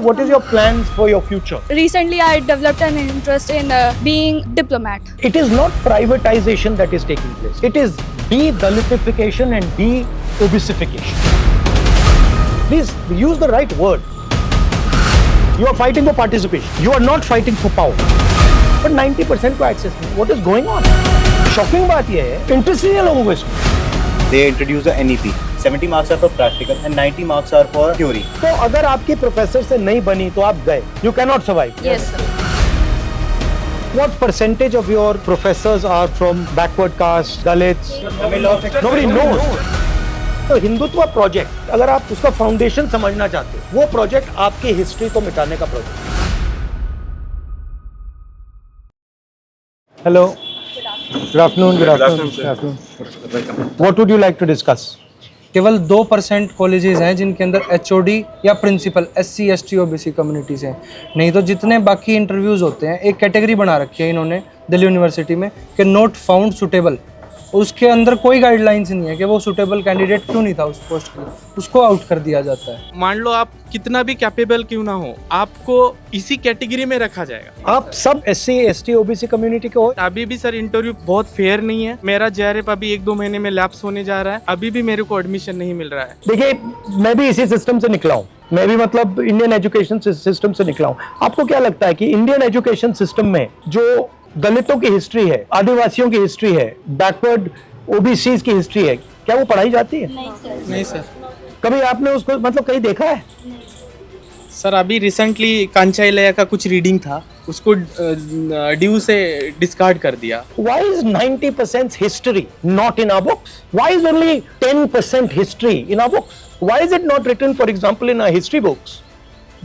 what is your plans for your future? Recently, I developed an interest in being diplomat. It is not privatization that is taking place. It is de-Dalitification and de-obesification. Please use the right word. You are fighting for participation. You are not fighting for power. But 90% को access नहीं. What is going on? Shocking बात ये है, interest नहीं है लोगों को इसमें. They introduce the NEP. 70 marks are for practical and 90 marks are for theory. तो अगर आपके प्रोफेसर से नहीं बनी तो आप गए. You cannot survive. Yes, sir. What percentage of your professors are from backward caste, Dalits? Nobody knows. तो हिंदुत्व प्रोजेक्ट, अगर आप उसका फाउंडेशन समझना चाहते हो, वो प्रोजेक्ट आपकी हिस्ट्री को मिटाने का project. Hello. Good afternoon. What would you like to discuss? केवल 2% कॉलेजेस हैं जिनके अंदर HOD या principal SC ST OBC communities हैं. नहीं तो जितने बाकी इंटरव्यूज़ होते हैं, एक कैटेगरी बना रखी है इन्होंने दिल्ली यूनिवर्सिटी में कि नॉट फाउंड सुटेबल. उसके अंदर कोई गाइडलाइंस नहीं है कि वो सुटेबल कैंडिडेट क्यों नहीं था उस पोस्ट के लिए, उसको आउट कर दिया जाता है. मान लो आप कितना भी कैपेबल क्यों ना हो, आपको इसी कैटेगरी में रखा जाएगा. आप सब SC ST OBC कम्युनिटी के हो. अभी भी सर इंटरव्यू बहुत फेयर नहीं है. मेरा JRF अभी 1-2 महीने में लैप्स होने जा रहा है. अभी भी मेरे को एडमिशन नहीं मिल रहा है. देखिए, मैं भी इसी सिस्टम से निकला हूँ. मैं भी मतलब इंडियन एजुकेशन सिस्टम से निकला हूँ. आपको क्या लगता है कि इंडियन एजुकेशन सिस्टम में जो दलितों की हिस्ट्री है, आदिवासियों की हिस्ट्री है, बैकवर्ड OBCs की हिस्ट्री है, क्या वो पढ़ाई जाती है? नहीं सर. कभी आपने उसको मतलब कहीं देखा है? सर अभी रिसेंटली कांचाइलया का कुछ रीडिंग था, उसको ड्यू से डिस्कार्ड कर दिया. Why is 90% history not in our books? Why is only 10% history in our books? Why is it not written, for example, in our history books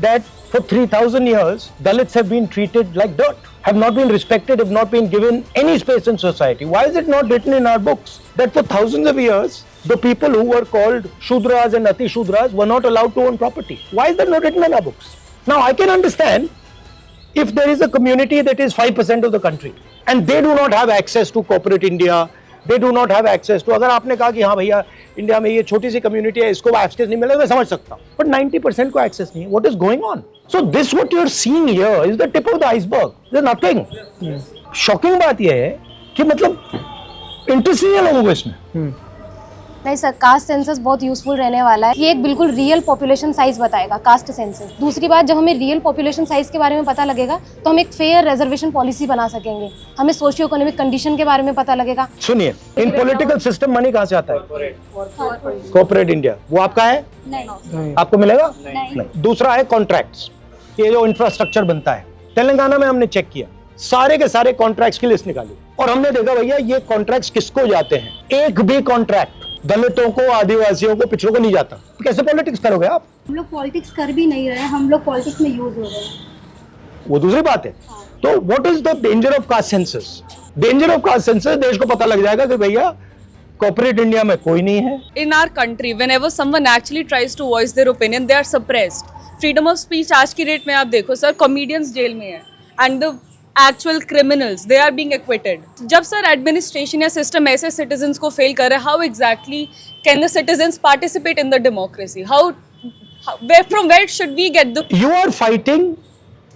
that for 3,000 years Dalits have been treated like dirt, have not been respected, have not been given any space in society? Why is it not written in our books that for thousands of years the people who were called Shudras and Ati Shudras were not allowed to own property? Why is that not written in our books? Now I can understand if there is a community that is 5% of the country and they do not have access to corporate India, they do not have access to, अगर आपने कहा कि हाँ भैया India में ये छोटी सी community है, इसको एक्सेस नहीं मिलेगा, मैं समझ सकता हूँ. बट 90% को एक्सेस नहीं है. What is going on? So this what you are seeing here is the tip of the iceberg. There is nothing. Shocking बात यह है कि मतलब इंटरेस्ट नहीं है लोगों को इसमें. नहीं सर, कास्ट सेंसस बहुत यूजफुल रहने वाला है. ये एक बिल्कुल रियल पॉपुलेशन साइज बताएगा कास्ट सेंसस. दूसरी बात, जब हमें रियल पॉपुलेशन साइज के बारे में पता लगेगा तो हम एक फेयर रिजर्वेशन पॉलिसी बना सकेंगे. हमें सोशियो इकोनॉमिक कंडीशन के बारे में पता लगेगा. सुनिए, इन पॉलिटिकल सिस्टम मनी कहाँ से आता है? Corporate India. वो आपका है? नहीं. आपको मिलेगा? नहीं. दूसरा है कॉन्ट्रैक्ट्स. ये जो इंफ्रास्ट्रक्चर बनता है, तेलंगाना में हमने चेक किया, सारे के सारे कॉन्ट्रैक्ट्स की लिस्ट निकाली और हमने देखा भैया ये कॉन्ट्रैक्ट्स किसको जाते हैं. एक भी कॉन्ट्रैक्ट दलितों को, आदिवासियों को, पिछड़ों को नहीं जाता. तो कैसे पॉलिटिक्स करोगे आप? हम लोग पॉलिटिक्स कर भी नहीं रहे हैं, हम लोग पॉलिटिक्स में यूज हो रहे हैं. वो दूसरी बात है. तो what is the danger of caste census? Danger of caste census, देश को पता लग जाएगा कि भैया कॉर्पोरेट इंडिया में कोई नहीं है. In our country, whenever someone actually tries to voice their opinion, they are suppressed. Freedom of speech आज की डेट में आप देखो सर, कॉमेडियंस जेल में है and the actual criminals they are being acquitted. जब सर एडमिनिस्ट्रेशन या system ऐसे सिटीजन्स को फेल कर रहा है, how exactly can the citizens participate in the democracy? From where should we get the? You are fighting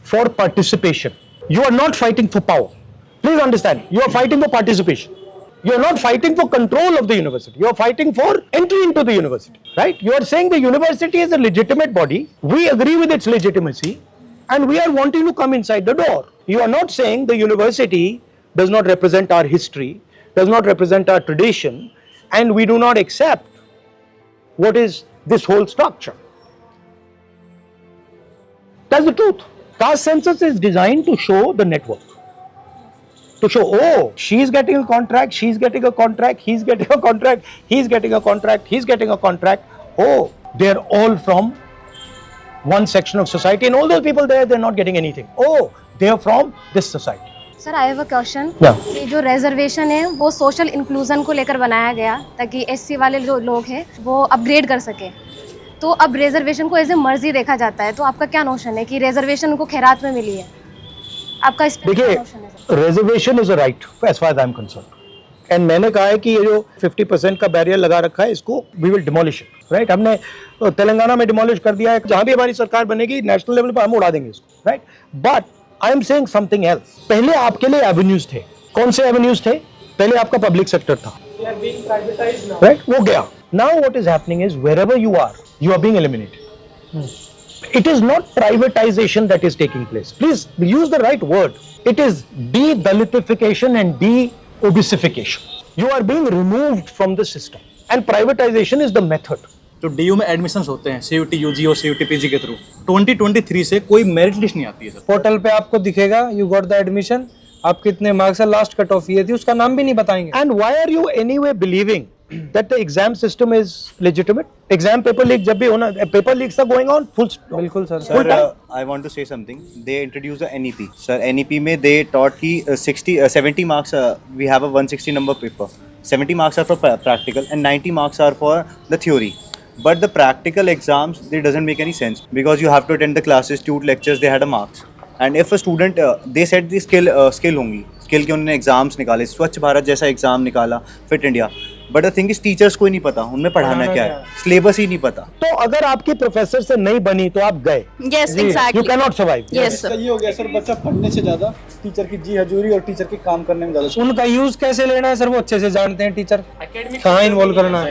for participation. You are not fighting for power. Please understand. You are fighting for participation. You are not fighting for control of the university. You are fighting for entry into the university, right? You are saying the university is a legitimate body. We agree with its legitimacy, and we are wanting to come inside the door. You are not saying the university does not represent our history, does not represent our tradition, and we do not accept what is this whole structure. That's the truth. Caste census is designed to show the network. To show, oh, she's getting a contract, she's getting a contract, he's getting a contract, he's getting a contract, he's getting a contract. Oh, they're all from one section of society, and all those people there, they're not getting anything. Oh, they are from this society. Sir, I have a question. Yeah. ये जो reservation है वो social inclusion को लेकर बनाया गया ताकि SC वाले जो लोग हैं वो अपग्रेड कर सके. तो अब रिजर्वेशन को एज ए मर्जी देखा जाता है. तो आपका क्या नोशन है कि रिजर्वेशन उनको खैरात में मिली है? आपका इस पे क्या देखिए, नोशन है? reservation is a right as far as I'm concerned. And मैंने कहा है कि ये जो 50% का बैरियर लगा रखा है इसको we will demolish it, right. हमने तेलंगाना में डिमोलिश कर दिया है, जहां भी हमारी सरकार बनेगी नेशनल लेवल पर हम उड़ा देंगे इसको, right. But I am saying something else. पहले आपके लिए एवेन्यूज थे, कौन से एवेन्यूज थे? पहले आपका पब्लिक सेक्टर था, राइट, वो गया। Now what is happening is wherever you are being eliminated. It is not privatization that is taking place. Please use the right word. It is de-Dalitification and de-obesification. You are being removed from the system. And privatization is the method. जो DU में admissions होते हैं CUT UG और CUT PG के through 2023 से कोई merit list नहीं आती है सर। पोर्टल पे आपको दिखेगा यू गॉट द एडमिशन, आप कितने मार्क्स है, लास्ट कट ऑफ ये थी, उसका नाम भी नहीं बताएंगे। And why are you anyway believing that the exam system is legitimate? Exam paper leak जब भी होना, paper leaks are going on full stop. बिल्कुल sir. Sir, I want to say something. They introduced the NEP. Sir, NEP में they taught कि 70 marks we have a 160 number paper. 70 marks are for practical and 90 marks are for the theory. But the practical exams, they doesn't make any sense because you have to attend the classes, tute lectures, they had a marks. And if a student, they said the skill होंगी, skill के उन्होंने exams निकाले, स्वच्छ भारत जैसा exam निकाला, fit India. But the thing is teachers को ही नहीं पता उनमें पढ़ाना क्या है, सिलेबस ही नहीं पता। तो अगर आपके प्रोफेसर से नहीं बनी तो आप गए, Yes, you exactly. Can not survive. Yes, sir. ये हो गया सर, बच्चा पढ़ने से ज्यादा टीचर की जी हजूरी और टीचर के काम करने में ज्यादा। उनका यूज कैसे लेना है सर वो अच्छे से जानते हैं टीचर, कहाँ इन्वॉल्व करना है।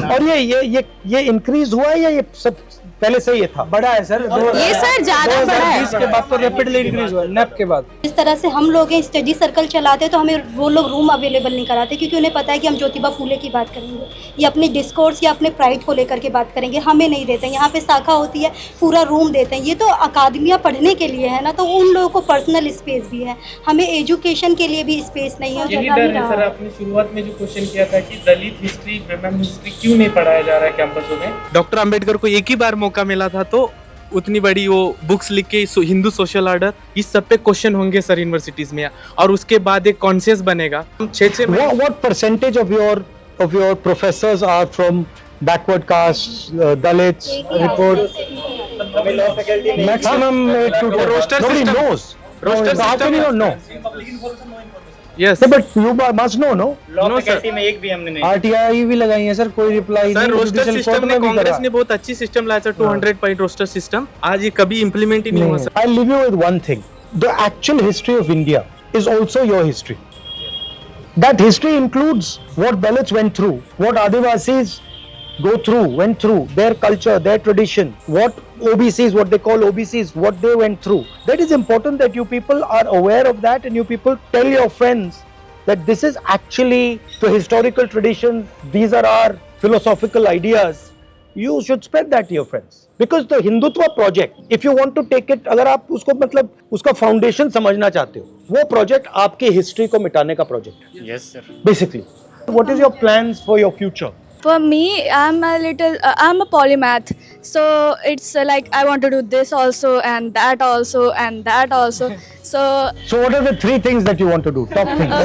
और ये इंक्रीज हुआ है या ये सब पहले से ही था? बड़ा है सर, ये सर ज्यादा बड़ा है। 2020 के बाद तो रैपिडली इंक्रीज हुआ, नेप के बाद। इस तरह से हम लोग स्टडी सर्कल चलाते हैं तो हमें वो लोग रूम अवेलेबल नहीं कराते क्योंकि उन्हें पता है कि हम ज्योतिबा फूले की बात करेंगे या अपने डिस्कोर्स या अपने प्राइड को लेकर के बात करेंगे, हमें नहीं देते हैं। यहाँ पे शाखा होती है, पूरा रूम देते हैं। ये तो अकादमियाँ पढ़ने के लिए है ना, तो उन लोगों को पर्सनल स्पेस भी है, हमें एजुकेशन के लिए भी स्पेस नहीं है। यही डर है सर, आपने शुरुआत में जो क्वेश्चन किया था कि दलित हिस्ट्री, विमेन हिस्ट्री क्यों नहीं पढ़ाया जा रहा है कैंपसों में। डॉक्टर अंबेडकर को एक ही बार मौका मिला था तो उतनी बड़ी वो बुक्स लिख के हिंदू सोशल ऑर्डर, इस सब पे क्वेश्चन होंगे सर यूनिवर्सिटीज में, और उसके बाद एक कॉन्शियस बनेगा। हम 6 What percentage of your professors are from backward castes, Dalits? Report maximum 8 to 10. roster Nobody system. knows. Roster So how system can you है. not know? Yes No, but you must know, no? No sir. में एक भी हमने नहीं। RTI भी लगाई है sir, कोई रिप्लाई सर नहीं। रोस्टर Judicial सिस्टम court में में भी कांग्रेस करा। ने बहुत अच्छी सिस्टम लाया था, 200 पॉइंट रोस्टर सिस्टम, आज ये कभी इम्प्लीमेंट ही नहीं हुआ sir. I'll leave you with one thing. The actual history of India is also your history. That history includes what Dalits went through, what Adivasis went through, their culture, their tradition, what OBCs, what they call OBCs, what they went through. That is important that you people are aware of that and you people tell your friends that this is actually the historical tradition, these are our philosophical ideas. You should spread that to your friends. Because the Hindutva project, if you want to take it, अगर आप उसको मतलब उसका foundation समझना चाहते हो, वो project आपके हिस्ट्री को मिटाने का प्रोजेक्ट है। Yes sir. Basically, what is your plans for your future? For me, I'm a polymath. So it's like I want to do this also and that also and that also. So So what are the 3 things that you want to do? Top things.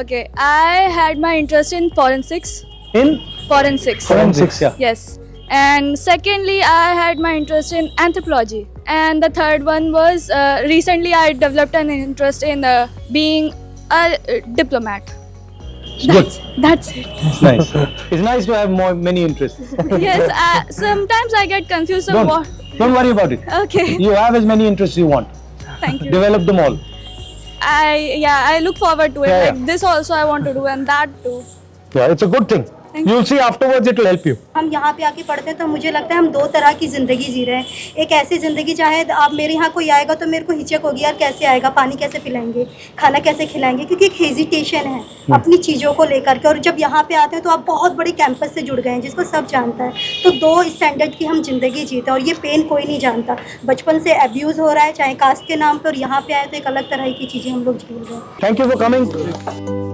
okay. I had my interest in forensics. In Forensics. yeah. Yes. And secondly, I had my interest in anthropology. And the third one was recently I developed an interest in being a diplomat. That's it. It's nice. It's nice to have many interests. Yes. Sometimes I get confused on what. Don't worry about it. Okay. You have as many interests you want. Thank you. Develop them all. I look forward to it. Yeah, Like yeah. this also I want to do and that too. Yeah, it's a good thing. You'll see afterwards it will help you. हम यहाँ पे आके पढ़ते हैं तो मुझे लगता है हम 2 तरह की ज़िंदगी जी रहे हैं। एक ऐसी ज़िंदगी चाहे आप मेरे यहाँ कोई आएगा तो मेरे को हिचक होगी, यार कैसे आएगा, पानी कैसे पिलाएंगे, खाना कैसे खिलाएंगे, क्योंकि एक हेजिटेशन है अपनी चीज़ों को लेकर के। और जब यहाँ पे आते हैं तो आप बहुत बड़े कैंपस से जुड़ गए हैं जिसको सब जानता है। तो 2 स्टैंडर्ड की हम ज़िंदगी जीते हैं और ये पेन कोई नहीं जानता। बचपन से अब्यूज़ हो रहा है चाहे कास्ट के नाम पर, और यहाँ पे आए तो एक अलग तरह की चीज़ें हम लोग झेल रहे हैं। Thank you for coming.